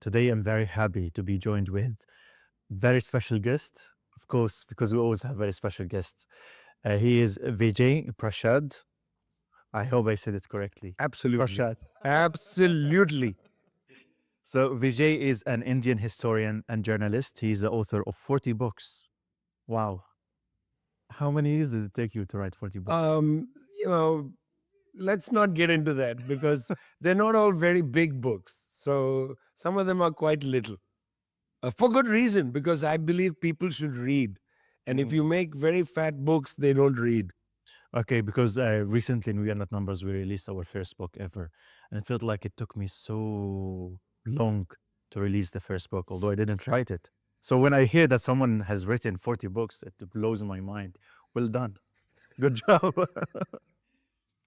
Today, I'm very happy to be joined with very special guest, of course, because we always have very special guests. He is Vijay Prashad. I hope I said it correctly. Absolutely. Prashad. Absolutely. So, Vijay is an Indian historian and journalist. He's the author of 40 books. Wow. How many years did it take you to write 40 books? Um, you know, let's not get into that because they're not all very big books. So some of them are quite little. For good reason, because I believe people should read. And if you make very fat books, they don't read. Okay, because recently in We Are Not Numbers, we released our first book ever. And it felt like it took me so long to release the first book, although I didn't write it. So when I hear that someone has written 40 books, it blows my mind. Well done. Good job.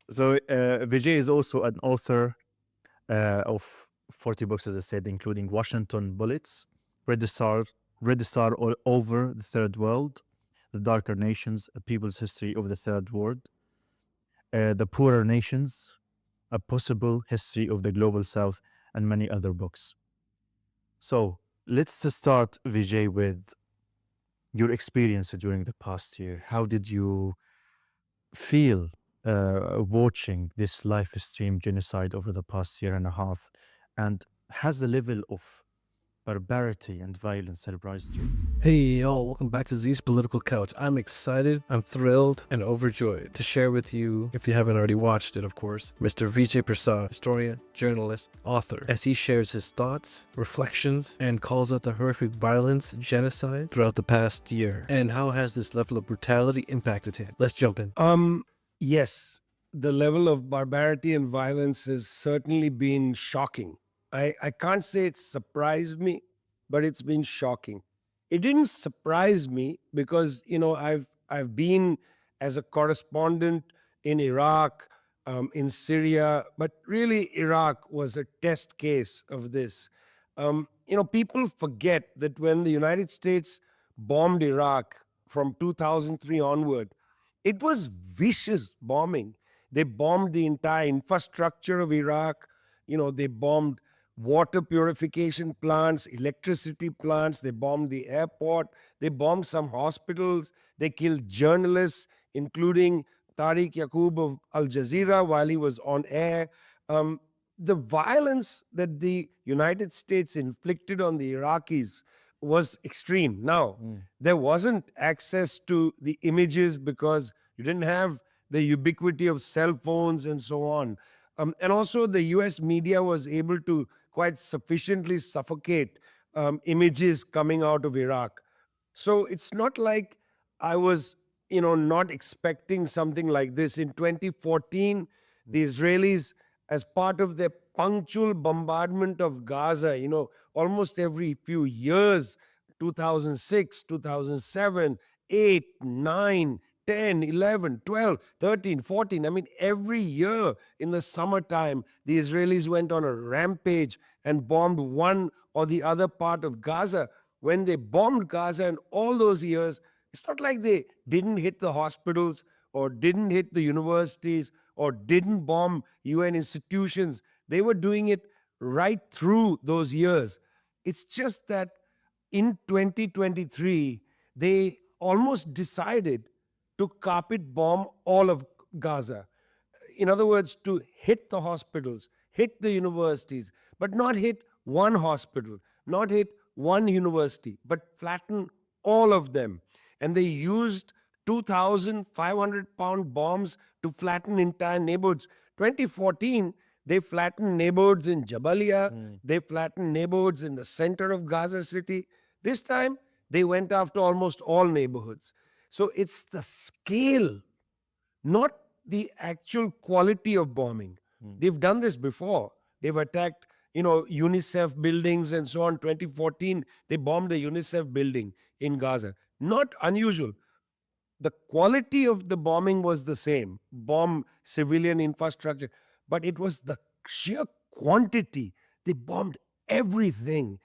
So Vijay is also an author of 40 books, as I said, including Washington Bullets, Redisar All Over the Third World, The Darker Nations, A People's History of the Third World, The Poorer Nations, A Possible History of the Global South, and many other books. So let's start, Vijay, with your experience during the past year. How did you feel watching this live stream genocide over the past year and a half? And has the level of barbarity and violence surprised you? Hey y'all, welcome back to Z's Political Couch. I'm excited, I'm thrilled, and overjoyed to share with you, if you haven't already watched it, of course, Mr. Vijay Prasad, historian, journalist, author, as he shares his thoughts, reflections, and calls out the horrific violence, genocide throughout the past year. And how has this level of brutality impacted him? Let's jump in. Yes, the level of barbarity and violence has certainly been shocking. I can't say it surprised me, but it's been shocking. It didn't surprise me because I've been as a correspondent in Iraq, in Syria, but really Iraq was a test case of this. People forget that when the United States bombed Iraq from 2003 onward, it was vicious bombing. They bombed the entire infrastructure of Iraq. They bombed water purification plants, electricity plants. They bombed the airport. They bombed some hospitals. They killed journalists, including Tariq Yaqub of Al Jazeera while he was on air. The violence that the United States inflicted on the Iraqis was extreme. Now, there wasn't access to the images because you didn't have the ubiquity of cell phones and so on. And also, the US media was able to quite sufficiently suffocate images coming out of Iraq. So it's not like I was, not expecting something like this. In 2014, the Israelis, as part of their punctual bombardment of Gaza, almost every few years, 2006, 2007, 8, 9, 10, 11, 12, 13, 14. I mean, every year in the summertime, the Israelis went on a rampage and bombed one or the other part of Gaza. When they bombed Gaza in all those years, it's not like they didn't hit the hospitals or didn't hit the universities or didn't bomb UN institutions. They were doing it right through those years. It's just that in 2023, they almost decided to carpet bomb all of Gaza. In other words, to hit the hospitals, hit the universities, but not hit one hospital, not hit one university, but flatten all of them. And they used 2,500-pound bombs to flatten entire neighborhoods. 2014, they flattened neighborhoods in Jabalia, they flattened neighborhoods in the center of Gaza City. This time, they went after almost all neighborhoods. So it's the scale, not the actual quality of bombing. They've done this before. They've attacked, UNICEF buildings and so on. 2014, they bombed the UNICEF building in Gaza. Not unusual. The quality of the bombing was the same, bomb civilian infrastructure, but it was the sheer quantity. They bombed everything.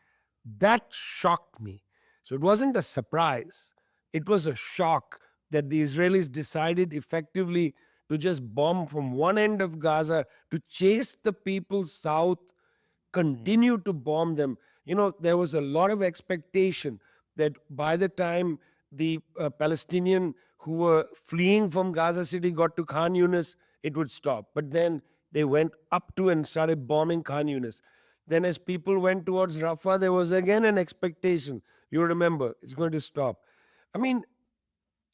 That shocked me. So it wasn't a surprise. It was a shock that the Israelis decided effectively to just bomb from one end of Gaza to chase the people south, continue to bomb them. There was a lot of expectation that by the time the Palestinian who were fleeing from Gaza City got to Khan Yunis, it would stop. But then they went up to and started bombing Khan Yunis. Then, as people went towards Rafah, there was again an expectation. You remember, it's going to stop. I mean,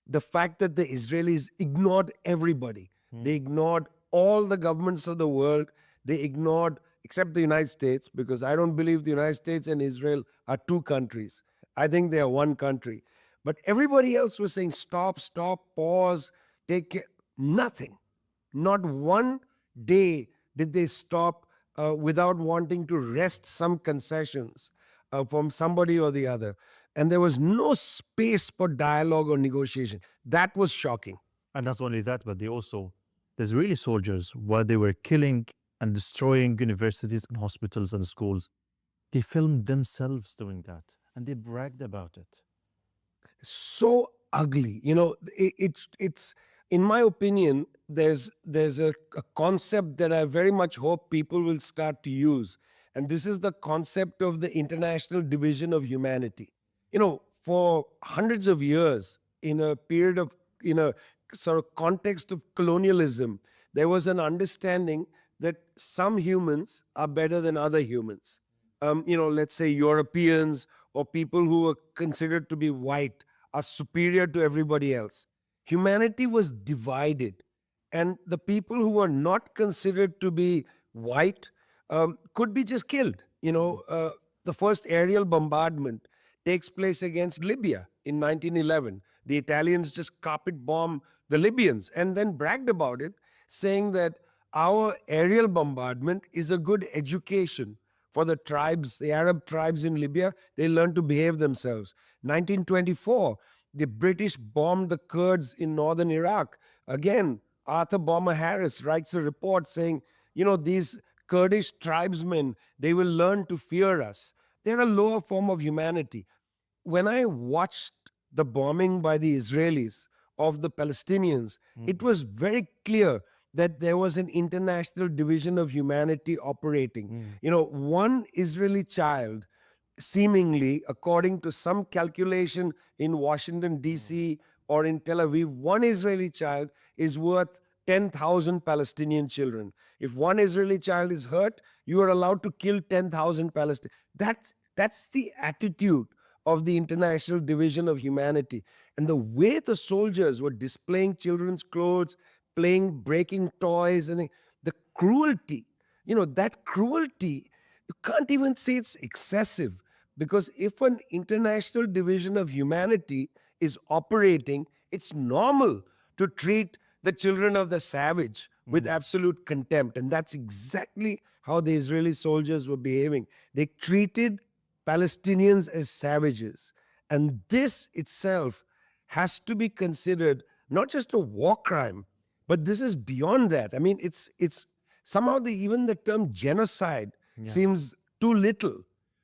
the fact that the Israelis ignored everybody, they ignored all the governments of the world, they ignored, except the United States, because I don't believe the United States and Israel are two countries. I think they are one country. But everybody else was saying, stop, stop, pause, take care. Nothing. Not one day did they stop without wanting to wrest some concessions from somebody or the other. And there was no space for dialogue or negotiation. That was shocking. And not only that, but the Israeli soldiers, while they were killing and destroying universities and hospitals and schools, they filmed themselves doing that and they bragged about it. So ugly. It's in my opinion, there's a concept that I very much hope people will start to use. And this is the concept of the international division of humanity. For hundreds of years, in a period of, in a sort of context of colonialism, there was an understanding that some humans are better than other humans. Let's say Europeans or people who were considered to be white are superior to everybody else. Humanity was divided, and the people who were not considered to be white could be just killed. The first aerial bombardment takes place against Libya in 1911. The Italians just carpet bombed the Libyans and then bragged about it, saying that our aerial bombardment is a good education for the tribes, the Arab tribes in Libya. They learn to behave themselves. 1924, the British bombed the Kurds in northern Iraq. Again, Arthur Bomber Harris writes a report saying, these Kurdish tribesmen, they will learn to fear us. They're a lower form of humanity. When I watched the bombing by the Israelis of the Palestinians, it was very clear that there was an international division of humanity operating. One Israeli child, seemingly, according to some calculation in Washington, D.C. or in Tel Aviv, one Israeli child is worth 10,000 Palestinian children. If one Israeli child is hurt, you are allowed to kill 10,000 Palestinians. That's the attitude of the international division of humanity. And the way the soldiers were displaying children's clothes, breaking toys, and the cruelty, that cruelty, you can't even say it's excessive, because if an international division of humanity is operating, it's normal to treat the children of the savage with absolute contempt. And that's exactly how the Israeli soldiers were behaving. They treated Palestinians as savages. And this itself has to be considered not just a war crime, but this is beyond that. I mean, it's somehow even the term genocide seems too little.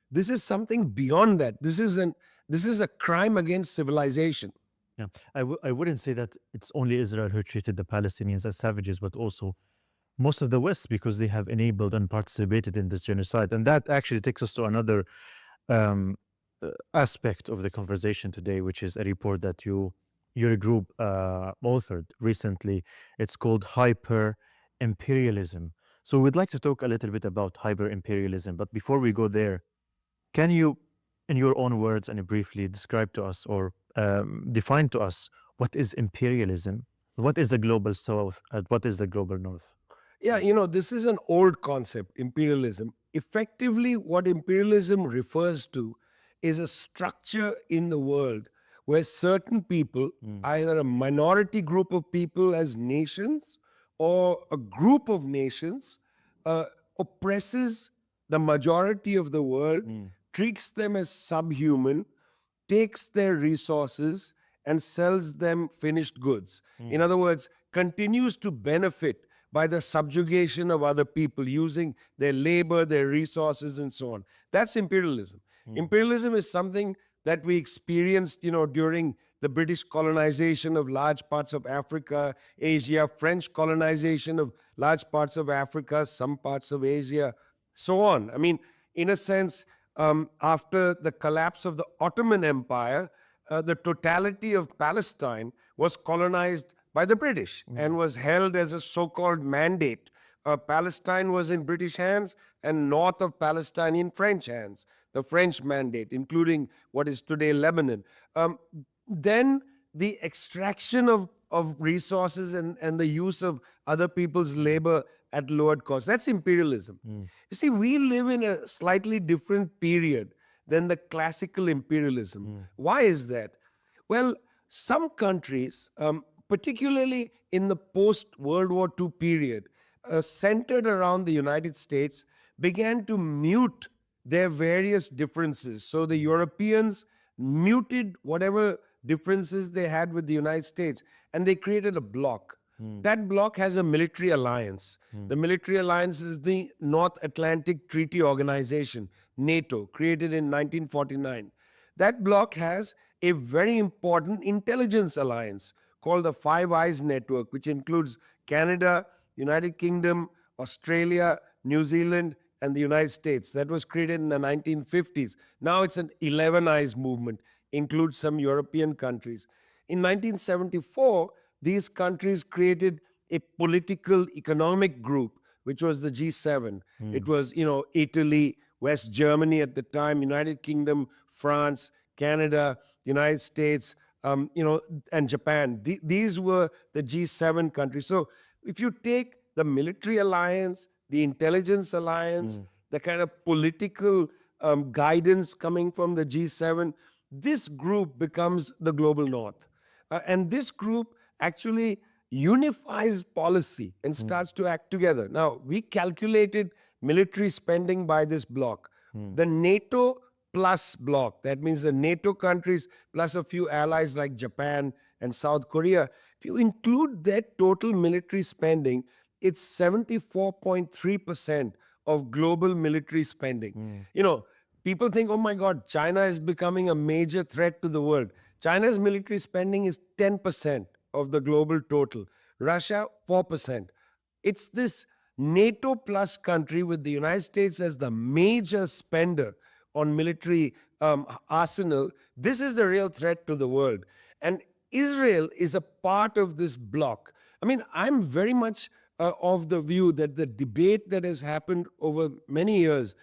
This is something beyond that. This is a crime against civilization. Yeah, I wouldn't say that it's only Israel who treated the Palestinians as savages, but also most of the West, because they have enabled and participated in this genocide. And that actually takes us to another aspect of the conversation today, which is a report that your group authored recently. It's called Hyper Imperialism. So we'd like to talk a little bit about hyper imperialism. But before we go there, can you, in your own words and briefly describe to us or define to us what is imperialism? What is the global south and what is the global north? Yeah, this is an old concept, imperialism. Effectively, what imperialism refers to is a structure in the world where certain people, either a minority group of people as nations or a group of nations, oppresses the majority of the world, treats them as subhuman, takes their resources and sells them finished goods. In other words, continues to benefit by the subjugation of other people using their labor, their resources, and so on. That's imperialism. Imperialism is something that we experienced, during the British colonization of large parts of Africa, Asia, French colonization of large parts of Africa, some parts of Asia, so on. I mean, in a sense, After the collapse of the Ottoman Empire, the totality of Palestine was colonized by the British and was held as a so-called mandate. Palestine was in British hands and north of Palestine in French hands, the French mandate, including what is today Lebanon. Then the extraction of resources and the use of other people's labor at lowered cost. That's imperialism. You see, we live in a slightly different period than the classical imperialism. Why is that? Well, some countries, particularly in the post-World War II period, centered around the United States, began to mute their various differences. So the Europeans muted whatever differences they had with the United States, and they created a bloc. That bloc has a military alliance. The military alliance is the North Atlantic Treaty Organization, NATO, created in 1949. That bloc has a very important intelligence alliance called the Five Eyes Network, which includes Canada, United Kingdom, Australia, New Zealand, and the United States. That was created in the 1950s. Now it's an 11 Eyes movement, includes some European countries. In 1974, these countries created a political economic group, which was the G7. It was, Italy, West Germany at the time, United Kingdom, France, Canada, United States, and Japan. These were the G7 countries. So if you take the military alliance, the intelligence alliance, the kind of political guidance coming from the G7, this group becomes the global north. And this group actually unifies policy and starts to act together. Now, we calculated military spending by this bloc. The NATO plus bloc, that means the NATO countries plus a few allies like Japan and South Korea, if you include their total military spending, it's 74.3% of global military spending. People think, oh my God, China is becoming a major threat to the world. China's military spending is 10% of the global total. Russia, 4%. It's this NATO plus country with the United States as the major spender on military arsenal. This is the real threat to the world. And Israel is a part of this bloc. I mean, I'm very much of the view that the debate that has happened over many years,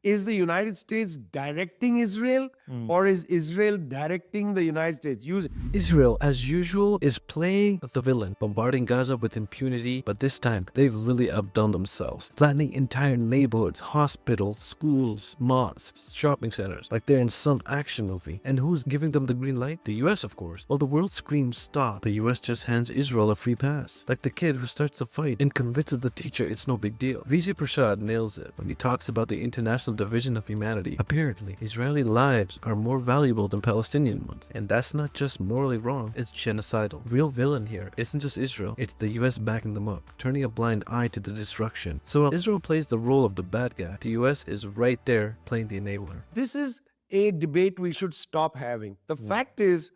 is the United States directing Israel or is Israel directing the United States? Israel, as usual, is playing the villain, bombarding Gaza with impunity, but this time they've really outdone themselves, flattening entire neighborhoods, hospitals, schools, mosques, shopping centers, like they're in some action movie. And who's giving them the green light? The US, of course. While the world screams stop, the US just hands Israel a free pass, like the kid who starts the fight and convinces the teacher it's no big deal. Vijay Prashad nails it when he talks about the international division of humanity. Apparently, Israeli lives are more valuable than Palestinian ones, and that's not just morally wrong, it's genocidal. Real villain here isn't just Israel, it's the US backing them up, turning a blind eye to the destruction. So while Israel plays the role of the bad guy, the US is right there playing the enabler. This is a debate we should stop having. The fact is,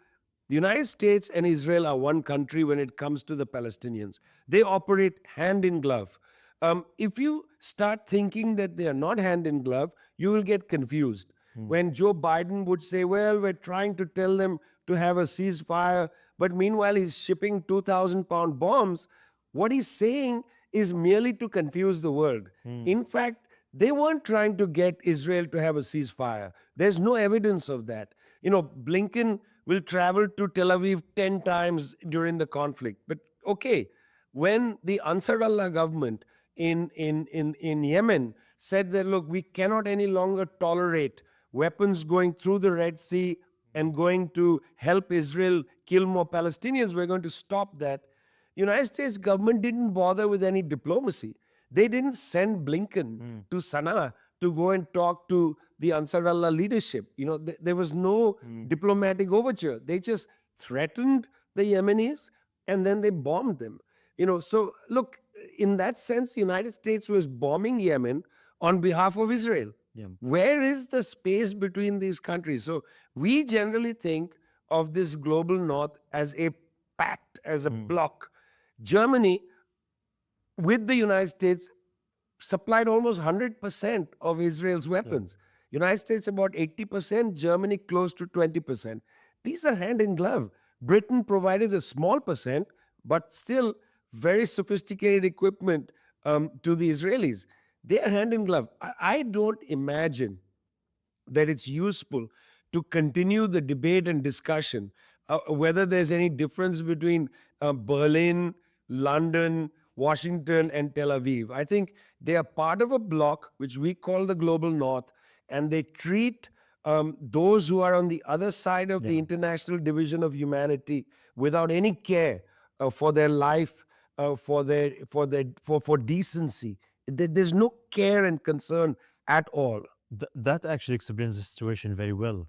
the United States and Israel are one country when it comes to the Palestinians. They operate hand in glove. If you start thinking that they are not hand in glove, you will get confused. When Joe Biden would say, well, we're trying to tell them to have a ceasefire, but meanwhile he's shipping 2,000-pound bombs, what he's saying is merely to confuse the world. In fact, they weren't trying to get Israel to have a ceasefire. There's no evidence of that. Blinken will travel to Tel Aviv 10 times during the conflict. But okay, when the Ansar Allah government in Yemen said that, look, we cannot any longer tolerate weapons going through the Red Sea and going to help Israel kill more Palestinians, we're going to stop that. United States government didn't bother with any diplomacy. They didn't send Blinken to Sana'a to go and talk to the Ansar Allah leadership. There was no diplomatic overture. They just threatened the Yemenis and then they bombed them. So look, in that sense, the United States was bombing Yemen on behalf of Israel. Yeah. Where is the space between these countries? So we generally think of this global north as a pact, as a bloc. Germany, with the United States, supplied almost 100% of Israel's weapons. United States about 80%, Germany close to 20%. These are hand in glove. Britain provided a small percent, but still very sophisticated equipment to the Israelis. They are hand in glove. I don't imagine that it's useful to continue the debate and discussion whether there's any difference between Berlin, London, Washington, and Tel Aviv. I think they are part of a bloc which we call the global north, and they treat those who are on the other side of the international division of humanity without any care for their life, for decency. There's no care and concern at all. That actually explains the situation very well.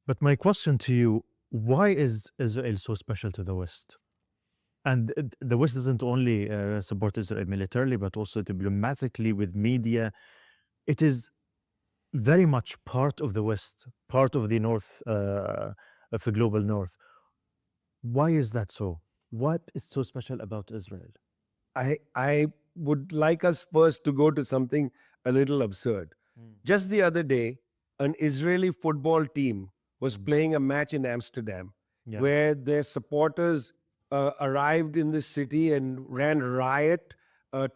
But my question to you, why is Israel so special to the West? And the West doesn't only support Israel militarily, but also diplomatically with media. It is very much part of the West, part of the North, of the global North. Why is that so? What is so special about Israel? I would like us first to go to something a little absurd. Just the other day, an Israeli football team was playing a match in Amsterdam Yeah. where their supporters arrived in the city and ran riot,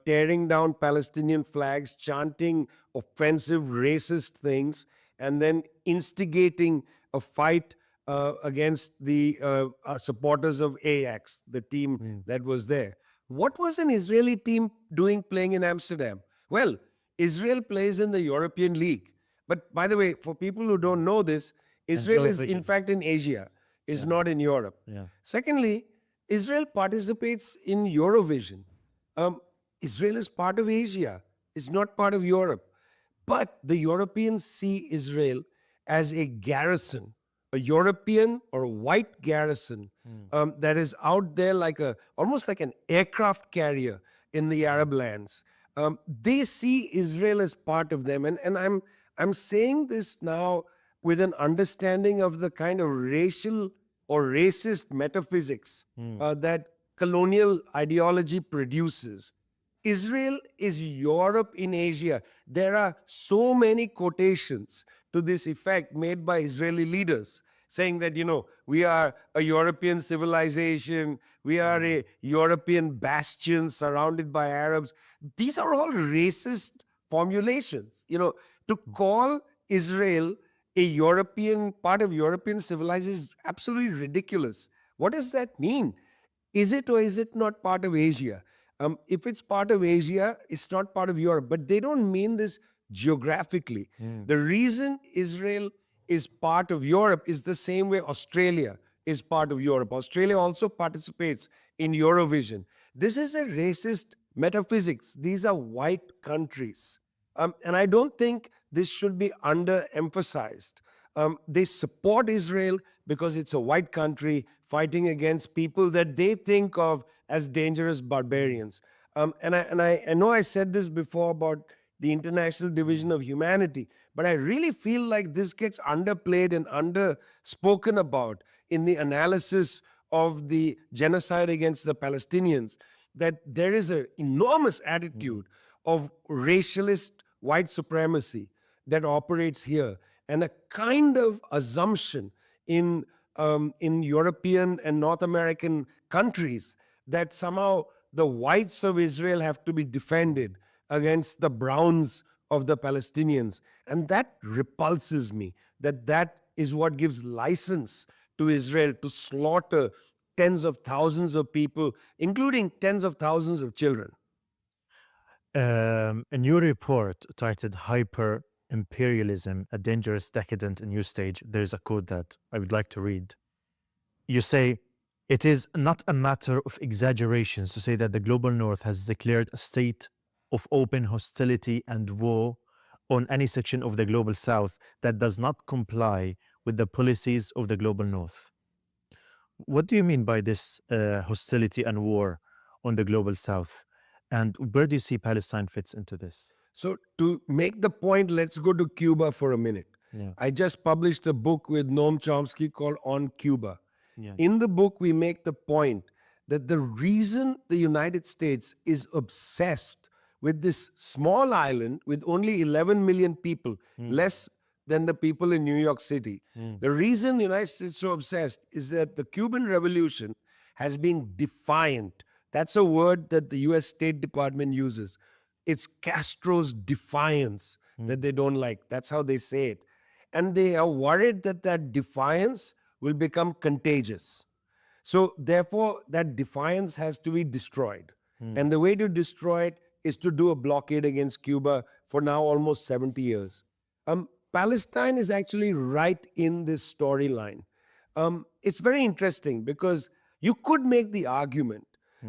tearing down Palestinian flags, chanting offensive, racist things, and then instigating a fight against the supporters of Ajax, the team that was there. What was an Israeli team doing playing in Amsterdam? Well, Israel plays in the European League. But by the way, for people who don't know this, Israel is in fact in Asia, is not in Europe. Yeah. Secondly, Israel participates in Eurovision. Israel is part of Asia, it's not part of Europe. But the Europeans see Israel as a garrison, a European or a white garrison that is out there like almost like an aircraft carrier in the Arab lands. They see Israel as part of them, and I'm saying this now with an understanding of the kind of racial or racist metaphysics that colonial ideology produces. Israel is Europe in Asia. There are so many quotations to this effect made by Israeli leaders saying that, we are a European civilization, we are a European bastion surrounded by Arabs. These are all racist formulations. To call Israel a European, part of European civilization is absolutely ridiculous. What does that mean? Is it or is it not part of Asia? If it's part of Asia, it's not part of Europe. But they don't mean this geographically. The reason Israel is part of Europe is the same way Australia is part of Europe. Australia also participates in Eurovision. This is a racist metaphysics. These are white countries. And I don't think this should be underemphasized. They support Israel because it's a white country fighting against people that they think of as dangerous barbarians. And I know I said this before about the international division of humanity, but I really feel like this gets underplayed and underspoken about in the analysis of the genocide against the Palestinians, that there is an enormous attitude of racialist white supremacy that operates here, and a kind of assumption in European and North American countries that somehow the whites of Israel have to be defended against the browns of the Palestinians. And that repulses me, that is what gives license to Israel to slaughter tens of thousands of people, including tens of thousands of children. In your report titled Hyper Imperialism, a Dangerous, Decadent, and New Stage, there's a quote that I would like to read. You say, "It is not a matter of exaggerations to say that the global north has declared a state of open hostility and war on any section of the global south that does not comply with the policies of the global north." What do you mean by this hostility and war on the global south? And where do you see Palestine fits into this? So to make the point, let's go to Cuba for a minute. Yeah. I just published a book with Noam Chomsky called On Cuba. Yeah. In the book, we make the point that the reason the United States is obsessed with this small island with only 11 million people, less than the people in New York City. The reason the United States is so obsessed is that the Cuban Revolution has been defiant. That's a word that the US State Department uses. It's Castro's defiance that they don't like. That's how they say it. And they are worried that that defiance will become contagious. So, therefore, that defiance has to be destroyed. And the way to destroy it is to do a blockade against Cuba for now almost 70 years. Palestine is actually right in this storyline. It's very interesting because you could make the argument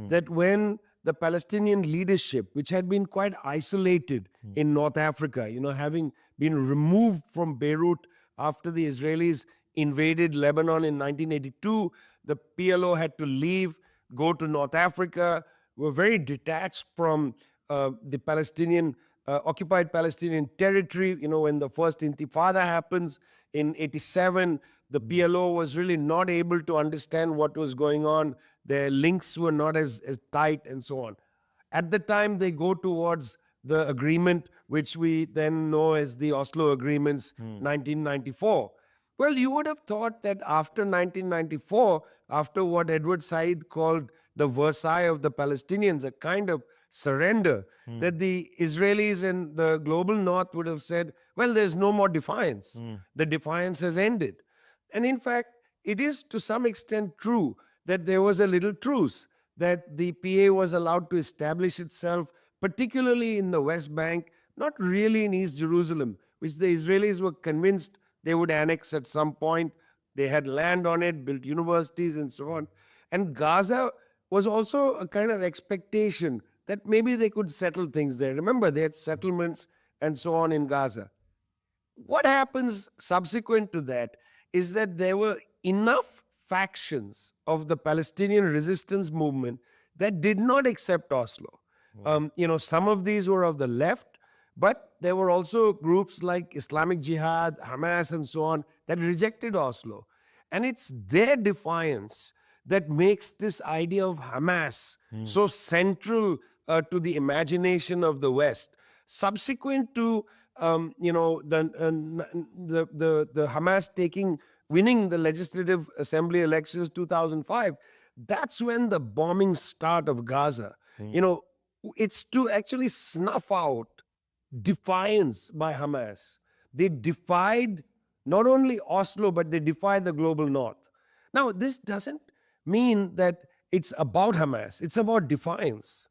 that when the Palestinian leadership, which had been quite isolated in North Africa, having been removed from Beirut after the Israelis invaded Lebanon in 1982, the PLO had to leave, go to North Africa, were very detached from the Palestinian, occupied Palestinian territory. When the first Intifada happens in 87, the PLO was really not able to understand what was going on. Their links were not as tight and so on. At the time, they go towards the agreement, which we then know as the Oslo Agreements, 1994. Well, you would have thought that after 1994, after what Edward Said called the Versailles of the Palestinians, a kind of surrender, that the Israelis and the global north would have said, well, there's no more defiance. The defiance has ended. And in fact, it is to some extent true that there was a little truce, that the PA was allowed to establish itself, particularly in the West Bank, not really in East Jerusalem, which the Israelis were convinced they would annex at some point. They had land on it, built universities and so on. And Gaza was also a kind of expectation that maybe they could settle things there. Remember, they had settlements and so on in Gaza. What happens subsequent to that is that there were enough factions of the Palestinian resistance movement that did not accept Oslo. Some of these were of the left, but there were also groups like Islamic Jihad, Hamas, and so on that rejected Oslo. And it's their defiance that makes this idea of Hamas so central to the imagination of the West. Subsequent to the Hamas winning the Legislative Assembly elections 2005, that's when the bombing start of Gaza. It's to actually snuff out defiance by Hamas. They defied not only Oslo, but they defied the global north. Now, this doesn't mean that it's about Hamas. It's about defiance.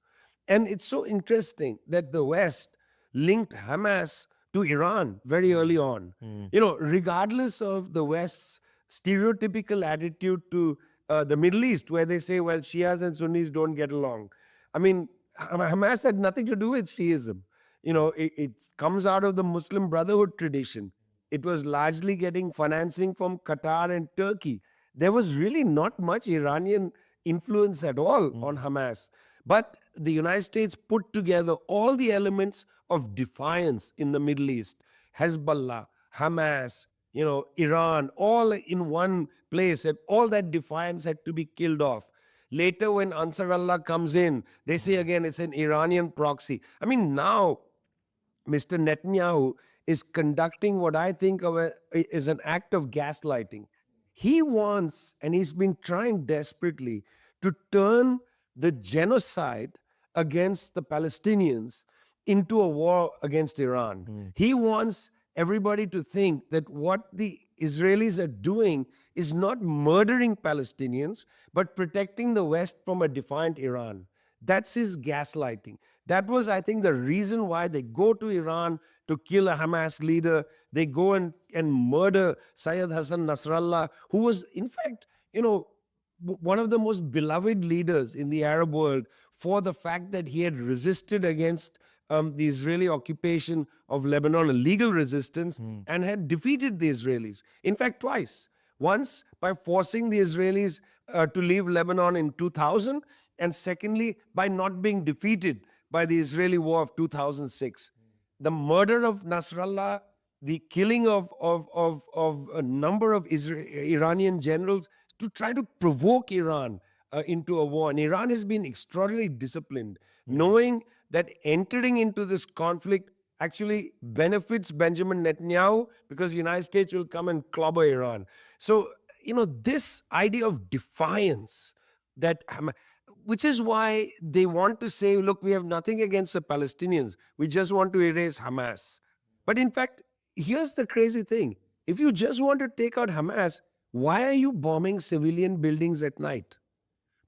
And it's so interesting that the West linked Hamas to Iran very early on. Regardless of the West's stereotypical attitude to the Middle East, where they say, well, Shias and Sunnis don't get along. I mean, Hamas had nothing to do with Shiism. It comes out of the Muslim Brotherhood tradition. It was largely getting financing from Qatar and Turkey. There was really not much Iranian influence at all on Hamas. But the United States put together all the elements of defiance in the Middle East. Hezbollah, Hamas, Iran, all in one place. And all that defiance had to be killed off. Later, when Ansar Allah comes in, they say again it's an Iranian proxy. I mean, now Mr. Netanyahu is conducting what I think of is an act of gaslighting. He wants, and he's been trying desperately, to turn the genocide against the Palestinians into a war against Iran. He wants everybody to think that what the Israelis are doing is not murdering Palestinians, but protecting the West from a defiant Iran. That's his gaslighting. That was, I think, the reason why they go to Iran to kill a Hamas leader. They go and murder Syed Hassan Nasrallah, who was, in fact, one of the most beloved leaders in the Arab world for the fact that he had resisted against the Israeli occupation of Lebanon, a legal resistance, and had defeated the Israelis. In fact, twice. Once by forcing the Israelis to leave Lebanon in 2000, and secondly, by not being defeated by the Israeli war of 2006. The murder of Nasrallah, the killing of a number of Iranian generals to try to provoke Iran into a war. And Iran has been extraordinarily disciplined, knowing that entering into this conflict actually benefits Benjamin Netanyahu because the United States will come and clobber Iran. So, this idea of defiance that which is why they want to say, look, we have nothing against the Palestinians. We just want to erase Hamas. But in fact, here's the crazy thing. If you just want to take out Hamas, why are you bombing civilian buildings at night?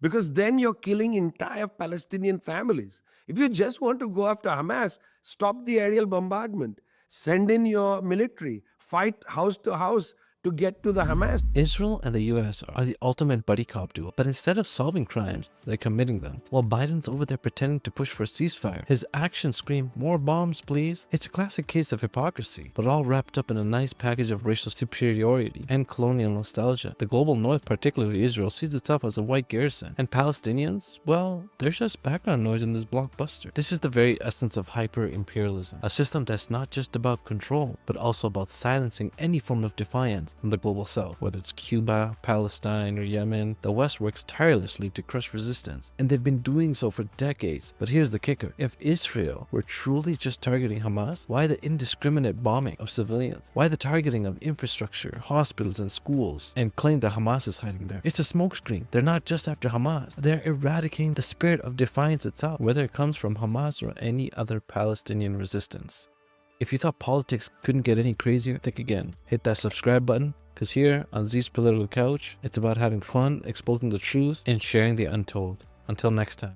Because then you're killing entire Palestinian families. If you just want to go after Hamas, stop the aerial bombardment. Send in your military. Fight house to house to get to the Hamas. Israel and the US are the ultimate buddy cop duo, but instead of solving crimes, they're committing them. While Biden's over there pretending to push for a ceasefire, his actions scream, more bombs please. It's a classic case of hypocrisy, but all wrapped up in a nice package of racial superiority and colonial nostalgia. The global north, particularly Israel, sees itself as a white garrison, and Palestinians, well, they're just background noise in this blockbuster. This is the very essence of hyper-imperialism, a system that's not just about control, but also about silencing any form of defiance from the global south. Whether it's Cuba, Palestine, or Yemen, the West works tirelessly to crush resistance, and they've been doing so for decades. But here's the kicker. If Israel were truly just targeting Hamas, why the indiscriminate bombing of civilians? Why the targeting of infrastructure, hospitals, and schools, and claim that Hamas is hiding there? It's a smokescreen. They're not just after Hamas. They're eradicating the spirit of defiance itself, whether it comes from Hamas or any other Palestinian resistance. If you thought politics couldn't get any crazier, think again. Hit that subscribe button, because here on Z's Political Couch, it's about having fun, exposing the truth, and sharing the untold. Until next time.